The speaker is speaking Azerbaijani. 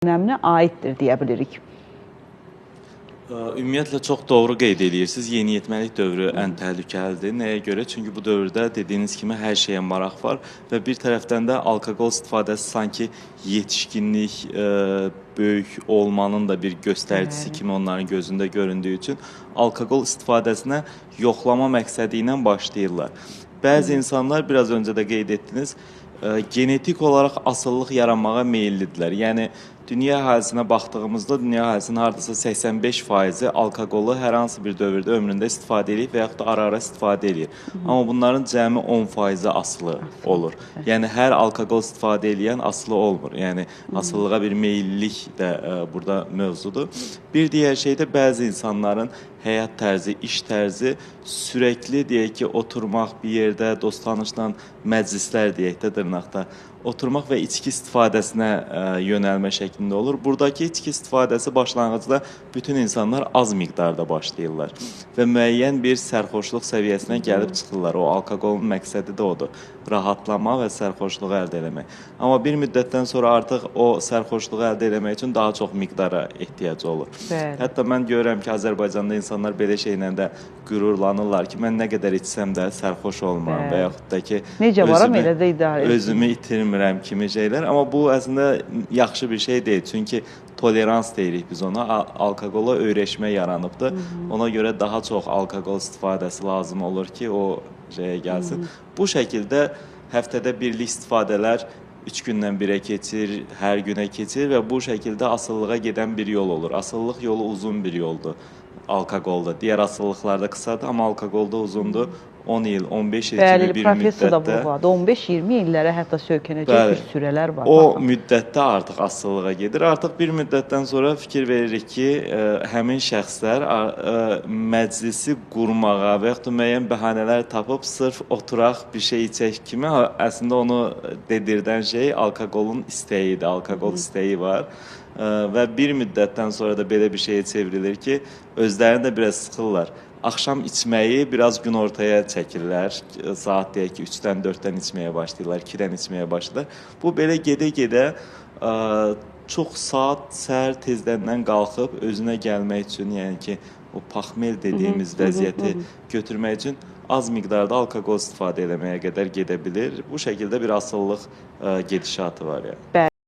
dönəminə aiddir deyə bilirik. Ümumiyyətlə çox doğru qeyd edirsiniz. Yeniyetməlik dövrü ən təhlükəlidir. Nəyə görə? Çünki bu dövrdə dediyiniz kimi hər şeyə maraq var və bir tərəfdən də alkoqol istifadəsi sanki yetişkinlik, böyük olmanın da bir göstəricisi kimi onların gözündə göründüyü üçün alkoqol istifadəsinə yoxlama məqsədi ilə başlayırlar. Bəzi insanlar, biraz öncə də qeyd etdiniz, genetik olaraq asıllıq yaranmağa meyillidirlər. Yəni, dünya əhalisinə baxdığımızda, dünya əhalisinin hardasa 85%-i alkoqolu hər hansı bir dövrdə ömründə istifadə edir və yaxud da ara-ara istifadə edir. Amma bunların cəmi 10%-i asılı olur. Yəni, hər alkoqol istifadə edən asılı olmur. Yəni, asılılığa bir meyillilik də burada mövzudur. Bir digər şey də bəzi insanların həyat tərzi, iş tərzi sürəkli, deyək ki, oturmaq bir yerdə, dost-tanışla məclislər, deyək də, dırnaqda oturmaq və içki istifadəsinə yönəlmə şəklində olur. Buradakı içki istifadəsi başlanğıcda bütün insanlar az miqdarda başlayırlar və müəyyən bir sərxoşluq səviyyəsinə gəlib çıxırlar. O, alkoqolun məqsədi də odur, rahatlama və sərxoşluğu əldə eləmək. Amma bir müddətdən sonra artıq o sərxoşluğu əldə eləmək üçün daha çox miqdara ehtiyac olur. Bəli. Hətta mən görürəm ki, Azərbaycanda insanlar belə şeylə də qürurlanırlar ki, mən nə qədər içsəm də sərxoş olmuram və yaxud da ki, necə varam elə də idarə edir. Özümü itirmirəm kimi şeylər. Amma bu əslində yaxşı bir şey deyil. Çünki tolerans deyirik biz ona. Alkoqola öyrəşmə yaranıbdır. Ona görə daha çox alkoqol istifadəsi lazım olur ki, o şeyə gəlsin. Bu şəkildə həftədə birlik istifadələr 3 gündən birə keçir, hər günə keçir və bu şəkildə asılılığa gedən bir yol olur. Asıllıq yolu uzun bir yoldur alkoqolda. Digər asılılıqlarda qısadır, amma alkoqolda uzundur. 10 il, 15 il kimi bir professor da bu müddətdə. vardı. 15-20 illərə hətta söykənəcək bir sürələr var. O müddətdə artıq asılılığa gedir. Artıq bir müddətdən sonra fikir veririk ki, həmin şəxslər məclisi qurmağa və yaxud da müəyyən bəhanələr tapıb sırf oturaq bir şey içək kimi, əslində onu dedirdən şey alkoqolun istəyidir, alkoqol istəyi var. Və bir müddətdən sonra da belə bir şeyə çevrilir ki, özlərini də biraz sıxırlar. Axşam içməyi biraz gün ortaya çəkirlər. Saat deyək ki, 3-dən 4-dən içməyə başlayırlar, 2-dən içməyə başlayırlar. Bu belə gedə-gedə çox saat səhər tezdəndən qalxıb özünə gəlmək üçün, yəni ki, o paxmel dediyimiz vəziyyəti götürmək üçün az miqdarda alkoqol istifadə eləməyə qədər gedə bilir. Bu şəkildə bir asıllıq gedişatı var yəni.